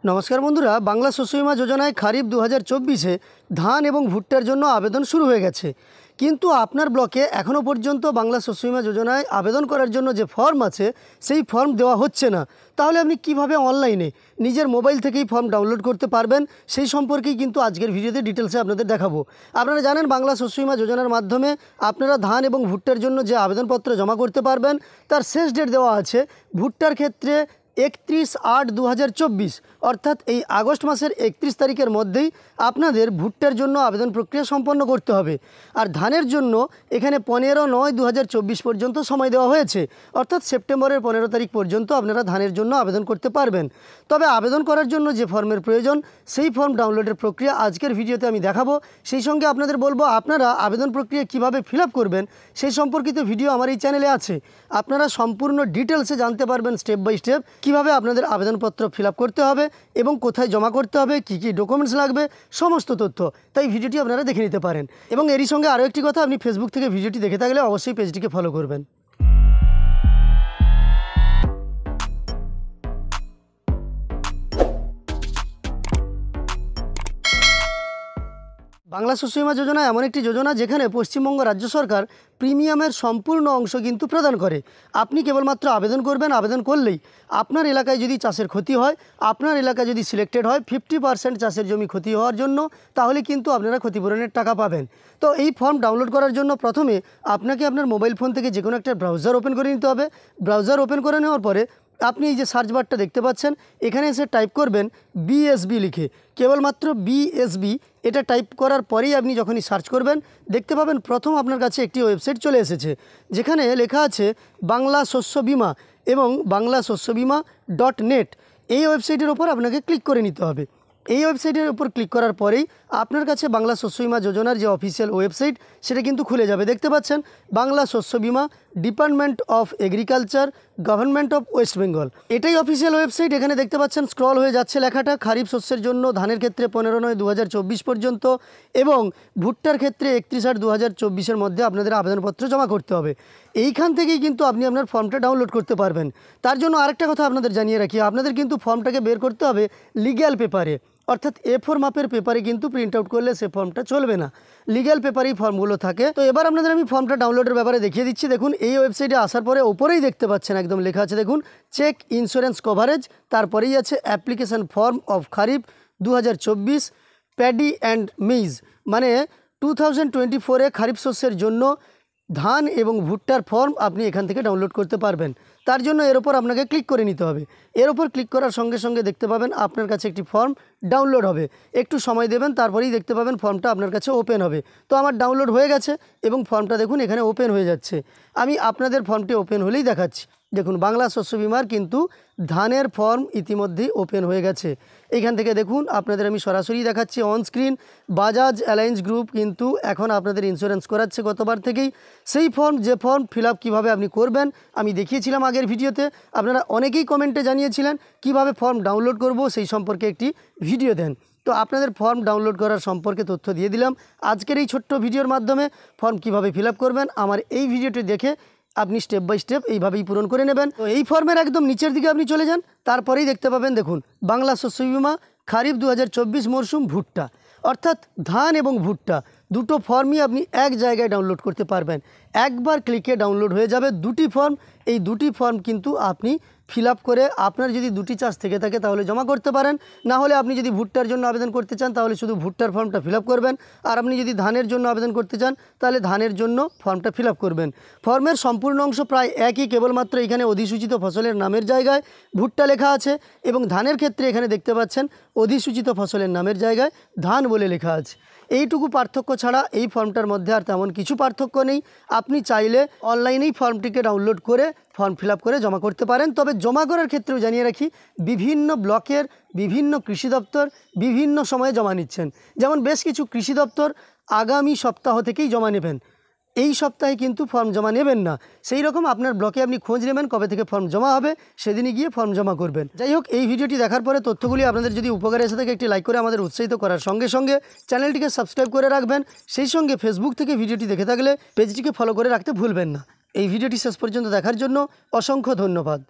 নমস্কার বন্ধুরা, বাংলা শস্য বীমা যোজনায় খারিফ 2024-এ ধান এবং ভুট্টার জন্য আবেদন শুরু হয়ে গেছে। কিন্তু আপনার ব্লকে এখনও পর্যন্ত বাংলা শস্য বীমা যোজনায় আবেদন করার জন্য যে ফর্ম আছে সেই ফর্ম দেওয়া হচ্ছে না। তাহলে আপনি কিভাবে অনলাইনে নিজের মোবাইল থেকেই ফর্ম ডাউনলোড করতে পারবেন সেই সম্পর্কেই কিন্তু আজকের ভিডিওতে ডিটেলসে আপনাদের দেখাবো। আপনারা জানেন বাংলা শস্য বীমা যোজনার মাধ্যমে আপনারা ধান এবং ভুট্টার জন্য যে আবেদনপত্র জমা করতে পারবেন তার শেষ ডেট দেওয়া আছে ভুট্টার ক্ষেত্রে 31/8/2024 অর্থাৎ এই আগস্ট মাসের 31 তারিখের মধ্যেই আপনাদের ভুট্টার জন্য আবেদন প্রক্রিয়া সম্পন্ন করতে হবে। আর ধানের জন্য এখানে 15/9/2024 পর্যন্ত সময় দেওয়া হয়েছে, অর্থাৎ সেপ্টেম্বরের 15 তারিখ পর্যন্ত আপনারা ধানের জন্য আবেদন করতে পারবেন। তবে আবেদন করার জন্য যে ফর্মের প্রয়োজন সেই ফর্ম ডাউনলোডের প্রক্রিয়া আজকের ভিডিওতে আমি দেখাবো। সেই সঙ্গে আপনাদের বলবো আপনারা আবেদন প্রক্রিয়া কিভাবে ফিল আপ করবেন সেই সম্পর্কিত ভিডিও আমার এই চ্যানেলে আছে। আপনারা সম্পূর্ণ ডিটেলসে জানতে পারবেন স্টেপ বাই স্টেপ কিভাবে আপনাদের আবেদনপত্র ফিল আপ করতে হবে এবং কোথায় জমা করতে হবে, কী কী ডকুমেন্টস লাগবে, সমস্ত তথ্য। তাই ভিডিওটি আপনারা দেখে নিতে পারেন। এবং এরই সঙ্গে আরও একটি কথা, আপনি ফেসবুক থেকে ভিডিওটি দেখে থাকলে অবশ্যই পেজটিকে ফলো করবেন। বাংলা শস্য বীমা যোজনা এমন একটি যোজনা যেখানে পশ্চিমবঙ্গ রাজ্য সরকার প্রিমিয়ামের সম্পূর্ণ অংশ কিন্তু প্রদান করে। আপনি কেবলমাত্র আবেদন করবেন, আবেদন করলেই আপনার এলাকায় যদি চাষের ক্ষতি হয়, আপনার এলাকায় যদি সিলেক্টেড হয় 50% চাষের জমি ক্ষতি হওয়ার জন্য, তাহলে কিন্তু আপনারা ক্ষতিপূরণের টাকা পাবেন। তো এই ফর্ম ডাউনলোড করার জন্য প্রথমে আপনাকে আপনার মোবাইল ফোন থেকে যে কোনো একটা ব্রাউজার ওপেন করে নিতে হবে। ব্রাউজার ওপেন করে নেওয়ার পরে আপনি এই যে সার্চ বারটা দেখতে পাচ্ছেন এখানে এসে টাইপ করবেন বিএসবি লিখে, কেবলমাত্র বিএসবি এটা টাইপ করার পরেই আপনি যখনই সার্চ করবেন দেখতে পাবেন প্রথম আপনার কাছে একটি ওয়েবসাইট চলে এসেছে যেখানে লেখা আছে বাংলা শস্য বীমা এবং banglasoshyobima.net। এই ওয়েবসাইটের ওপর আপনাকে ক্লিক করে নিতে হবে। এই ওয়েবসাইটের উপর ক্লিক করার পরেই আপনার কাছে বাংলা শস্য বীমা যোজনার যে অফিসিয়াল ওয়েবসাইট সেটা কিন্তু খুলে যাবে। দেখতে পাচ্ছেন বাংলা শস্য বীমা, department of agriculture, government of West Bengal, এটাই অফিসিয়াল ওয়েবসাইট। এখানে দেখতে পাচ্ছেন স্ক্রল হয়ে যাচ্ছে লেখাটা খারিফ শস্যের জন্য ধানের ক্ষেত্রে 15/9/2024 পর্যন্ত এবং ভুট্টার ক্ষেত্রে 31/8/2024 মধ্যে আপনাদের আবেদনপত্র জমা করতে হবে। এইখান থেকেই কিন্তু আপনি আপনার ফর্মটা ডাউনলোড করতে পারবেন। তার জন্য আরেকটা কথা আপনাদের জানিয়ে রাখি, আপনাদের কিন্তু ফর্মটাকে বের করতে হবে লিগ্যাল পেপারে, অর্থাৎ A4 মাপের পেপারে কিন্তু প্রিন্ট আউট করলে সে ফর্মটা চলবে না, লিগ্যাল পেপারেই ফর্মগুলো থাকে। তো এবার আপনাদের আমি ফর্মটা ডাউনলোডের ব্যাপারে দেখিয়ে দিচ্ছি। দেখুন এই ওয়েবসাইটে আসার পরে ওপরেই দেখতে পাচ্ছেন একদম লেখা আছে, দেখুন চেক ইন্স্যুরেন্স কভারেজ, তারপরেই আছে application form of kharif 2024 paddy and maids, মানে 2024-এ খারিফ শস্যের জন্য ধান এবং ভুট্টার ফর্ম আপনি এখান থেকে ডাউনলোড করতে পারবেন। তার জন্য এর ওপর আপনাকে ক্লিক করে নিতে হবে। এর ওপর ক্লিক করার সঙ্গে সঙ্গে দেখতে পাবেন আপনার কাছে একটি ফর্ম ডাউনলোড হবে। একটু সময় দেবেন, তারপরেই দেখতে পাবেন ফর্মটা আপনার কাছে ওপেন হবে। তো আমার ডাউনলোড হয়ে গেছে এবং ফর্মটা দেখুন এখানে ওপেন হয়ে যাচ্ছে। আমি আপনাদের ফর্মটি ওপেন হলেই দেখাচ্ছি। দেখুন বাংলা শস্য বীমার কিন্তু ধানের ফর্ম ইতিমধ্যেই ওপেন হয়ে গেছে। এইখান থেকে দেখুন আপনাদের আমি সরাসরি দেখাচ্ছি on screen. Bajaj alliance group কিন্তু এখন আপনাদের ইন্স্যুরেন্স করাচ্ছে গতবার থেকেই। সেই ফর্ম যে ফর্ম ফিল আপ কীভাবে আপনি করবেন আমি দেখিয়েছিলাম আগের ভিডিওতে। আপনারা অনেকেই কমেন্টে জানিয়েছিলেন কিভাবে ফর্ম ডাউনলোড করব সেই সম্পর্কে একটি ভিডিও দেন। তো আপনাদের ফর্ম ডাউনলোড করার সম্পর্কে তথ্য দিয়ে দিলাম আজকের এই ছোট্ট ভিডিওর মাধ্যমে। ফর্ম কিভাবে ফিল আপ করবেন আমার এই ভিডিওটি দেখে আপনি স্টেপ বাই স্টেপ এইভাবেই পূরণ করে নেবেন। তো এই ফর্মের একদম নিচের দিকে আপনি চলে যান, তারপরেই দেখতে পাবেন দেখুন বাংলা শস্য বীমা খারিফ 2024 মরশুম ভুট্টা, অর্থাৎ ধান এবং ভুট্টা দুটো ফর্মই আপনি এক জায়গায় ডাউনলোড করতে পারবেন। একবার ক্লিকে ডাউনলোড হয়ে যাবে দুটি ফর্ম। এই দুটি ফর্ম কিন্তু আপনি ফিল আপ করে আপনার যদি দুটি চাষ থেকে থাকে তাহলে জমা করতে পারেন, না হলে আপনি যদি ভুট্টার জন্য আবেদন করতে চান তাহলে শুধু ভুট্টার ফর্মটা ফিল আপ করবেন, আর আপনি যদি ধানের জন্য আবেদন করতে চান তাহলে ধানের জন্য ফর্মটা ফিল আপ করবেন। ফর্মের সম্পূর্ণ অংশ প্রায় একই, কেবলমাত্র এখানে অধিসূচিত ফসলের নামের জায়গায় ভুট্টা লেখা আছে এবং ধানের ক্ষেত্রে এখানে দেখতে পাচ্ছেন অধিসূচিত ফসলের নামের জায়গায় ধান বলে লেখা আছে। এইটুকু পার্থক্য ছাড়া এই ফর্মটার মধ্যে আর তেমন কিছু পার্থক্য নেই। আপনি চাইলে অনলাইনেই ফর্মটিকে ডাউনলোড করে ফর্ম ফিল আপ করে জমা করতে পারেন। তবে জমা করার ক্ষেত্রেও জানিয়ে রাখি বিভিন্ন ব্লকের বিভিন্ন কৃষি দপ্তর বিভিন্ন সময়ে জমা নিচ্ছেন। যেমন বেশ কিছু কৃষি দপ্তর আগামী সপ্তাহ থেকেই জমা নেবেন, এই সপ্তাহে কিন্তু ফর্ম জমা নেবেন না। সেই রকম আপনার ব্লকে আপনি খোঁজ নেবেন কবে থেকে ফর্ম জমা হবে, সেদিনই গিয়ে ফর্ম জমা করবেন। যাই হোক, এই ভিডিওটি দেখার পরে তথ্যগুলি আপনাদের যদি উপকারে এসে থাকে একটি লাইক করে আমাদের উৎসাহিত করার সঙ্গে সঙ্গে চ্যানেলটিকে সাবস্ক্রাইব করে রাখবেন। সেই সঙ্গে ফেসবুক থেকে ভিডিওটি দেখে থাকলে পেজটিকে ফলো করে রাখতে ভুলবেন না। এই ভিডিওটি শেষ পর্যন্ত দেখার জন্য অসংখ্য ধন্যবাদ।